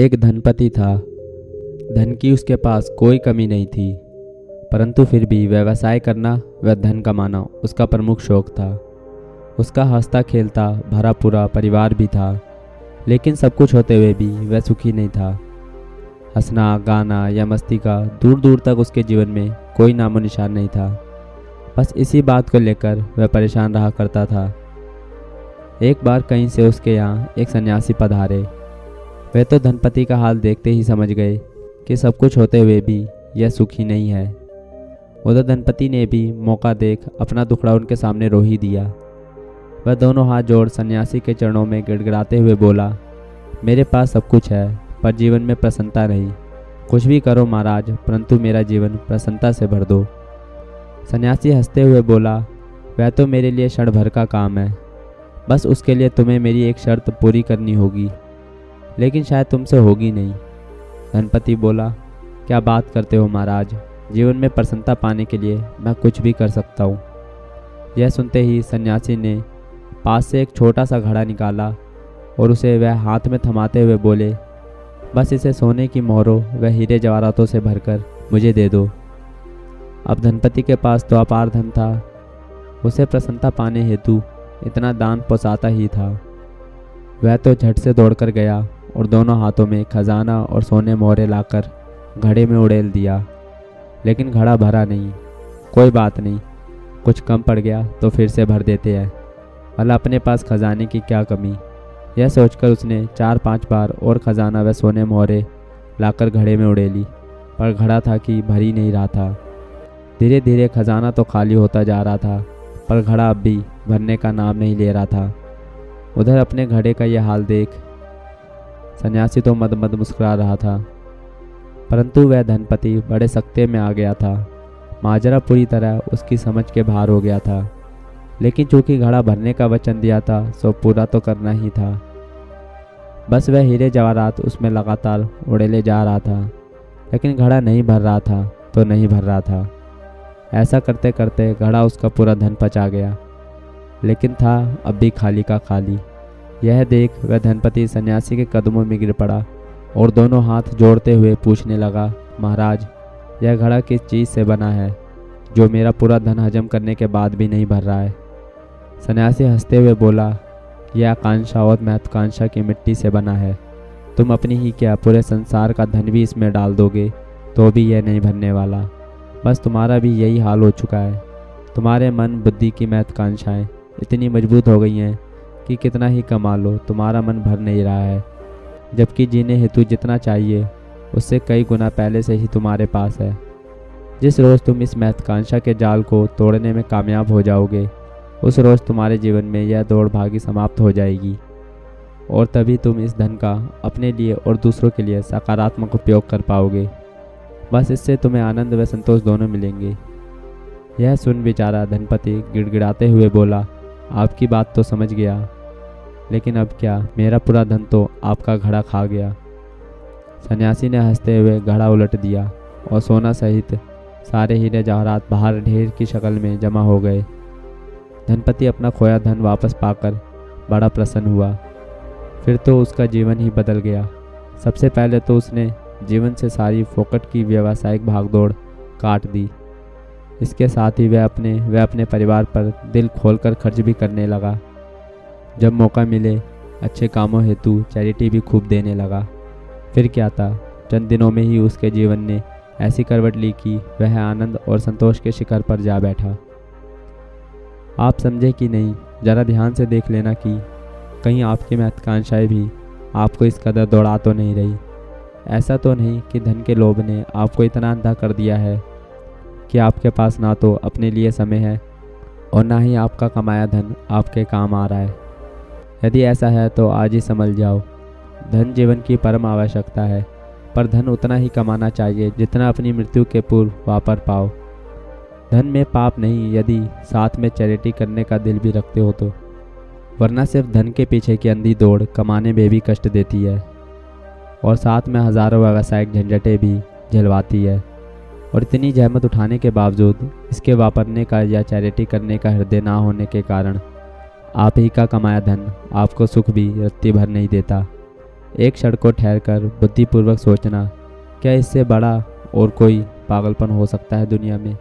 एक धनपति था। धन की उसके पास कोई कमी नहीं थी, परंतु फिर भी व्यवसाय करना व धन कमाना उसका प्रमुख शौक था। उसका हंसता खेलता भरा पूरा परिवार भी था, लेकिन सब कुछ होते हुए भी वह सुखी नहीं था। हंसना, गाना या मस्ती का दूर दूर तक उसके जीवन में कोई नामो निशान नहीं था। बस इसी बात को लेकर वह परेशान रहा करता था। एक बार कहीं से उसके यहाँ एक सन्यासी पधारे। वह तो धनपति का हाल देखते ही समझ गए कि सब कुछ होते हुए भी यह सुखी नहीं है। उधर धनपति ने भी मौका देख अपना दुखड़ा उनके सामने रो ही दिया। वह दोनों हाथ जोड़ सन्यासी के चरणों में गिड़गिड़ाते हुए बोला, मेरे पास सब कुछ है पर जीवन में प्रसन्नता नहीं। कुछ भी करो महाराज, परंतु मेरा जीवन प्रसन्नता से भर दो। सन्यासी हंसते हुए बोला, वह तो मेरे लिए क्षण भर का काम है। बस उसके लिए तुम्हें मेरी एक शर्त पूरी करनी होगी, लेकिन शायद तुमसे होगी नहीं। धनपति बोला, क्या बात करते हो महाराज, जीवन में प्रसन्नता पाने के लिए मैं कुछ भी कर सकता हूँ। यह सुनते ही सन्यासी ने पास से एक छोटा सा घड़ा निकाला और उसे वह हाथ में थमाते हुए बोले, बस इसे सोने की मोहरों व हीरे जवाहरातों से भरकर मुझे दे दो। अब धनपति के पास तो अपार धन था, उसे प्रसन्नता पाने हेतु इतना दान पहुँचाता ही था। वह तो झट से दौड़कर गया और दोनों हाथों में खजाना और सोने मोहरे लाकर घड़े में उड़ेल दिया, लेकिन घड़ा भरा नहीं। कोई बात नहीं, कुछ कम पड़ गया तो फिर से भर देते हैं, भला अपने पास खजाने की क्या कमी। यह सोचकर उसने 4-5 बार और खजाना व सोने मोहरे लाकर घड़े में उड़ेली, पर घड़ा था कि भर ही नहीं रहा था। धीरे धीरे खजाना तो खाली होता जा रहा था, पर घड़ा अब भी भरने का नाम नहीं ले रहा था। उधर अपने घड़े का यह हाल देख सन्यासी तो मद मद मुस्कुरा रहा था, परंतु वह धनपति बड़े सख्ते में आ गया था। माजरा पूरी तरह उसकी समझ के बाहर हो गया था, लेकिन चूंकि घड़ा भरने का वचन दिया था सो पूरा तो करना ही था। बस वह हीरे जवाहरात उसमें लगातार उड़ेले जा रहा था, लेकिन घड़ा नहीं भर रहा था तो नहीं भर रहा था। ऐसा करते करते घड़ा उसका पूरा धन पचा गया, लेकिन था अब भी खाली का खाली। यह देख वह धनपति सन्यासी के कदमों में गिर पड़ा और दोनों हाथ जोड़ते हुए पूछने लगा, महाराज, यह घड़ा किस चीज़ से बना है जो मेरा पूरा धन हजम करने के बाद भी नहीं भर रहा है। सन्यासी हंसते हुए बोला, यह आकांक्षा और महत्वाकांक्षा की मिट्टी से बना है। तुम अपनी ही क्या पूरे संसार का धन भी इसमें डाल दोगे तो भी यह नहीं भरने वाला। बस तुम्हारा भी यही हाल हो चुका है। तुम्हारे मन बुद्धि की महत्वाकांक्षाएं इतनी मजबूत हो गई हैं कि कितना ही कमा लो तुम्हारा मन भर नहीं रहा है, जबकि जीने हेतु जितना चाहिए उससे कई गुना पहले से ही तुम्हारे पास है। जिस रोज़ तुम इस महत्वाकांक्षा के जाल को तोड़ने में कामयाब हो जाओगे, उस रोज़ तुम्हारे जीवन में यह दौड़ भागी समाप्त हो जाएगी और तभी तुम इस धन का अपने लिए और दूसरों के लिए सकारात्मक उपयोग कर पाओगे। बस इससे तुम्हें आनंद व संतोष दोनों मिलेंगे। यह सुन बेचारा धनपति गिड़गिड़ाते हुए बोला, आपकी बात तो समझ गया, लेकिन अब क्या, मेरा पूरा धन तो आपका घड़ा खा गया। सन्यासी ने हंसते हुए घड़ा उलट दिया और सोना सहित सारे हीरे जवाहरात बाहर ढेर की शक्ल में जमा हो गए। धनपति अपना खोया धन वापस पाकर बड़ा प्रसन्न हुआ। फिर तो उसका जीवन ही बदल गया। सबसे पहले तो उसने जीवन से सारी फोकट की व्यावसायिक भागदौड़ काट दी। इसके साथ ही वह अपने परिवार पर दिल खोलकर खर्च भी करने लगा। जब मौका मिले अच्छे कामों हेतु चैरिटी भी खूब देने लगा। फिर क्या था, चंद दिनों में ही उसके जीवन ने ऐसी करवट ली कि वह आनंद और संतोष के शिखर पर जा बैठा। आप समझे कि नहीं, जरा ध्यान से देख लेना कि कहीं आपकी महत्वाकांक्षाएं भी आपको इस कदर दौड़ा तो नहीं रही। ऐसा तो नहीं कि धन के लोभ ने आपको इतना अंधा कर दिया है कि आपके पास ना तो अपने लिए समय है और ना ही आपका कमाया धन आपके काम आ रहा है। यदि ऐसा है तो आज ही समझ जाओ, धन जीवन की परम आवश्यकता है, पर धन उतना ही कमाना चाहिए जितना अपनी मृत्यु के पूर्व वापर पाओ। धन में पाप नहीं यदि साथ में चैरिटी करने का दिल भी रखते हो तो, वरना सिर्फ धन के पीछे की अंधी दौड़ कमाने में भी कष्ट देती है और साथ में हजारों व्यावसायिक झंझटें भी झलवाती है। और इतनी जहमत उठाने के बावजूद इसके वापरने का या चैरिटी करने का हृदय ना होने के कारण आप ही का कमाया धन आपको सुख भी रत्ती भर नहीं देता। एक क्षण को ठहरकर बुद्धिपूर्वक सोचना, क्या इससे बड़ा और कोई पागलपन हो सकता है दुनिया में।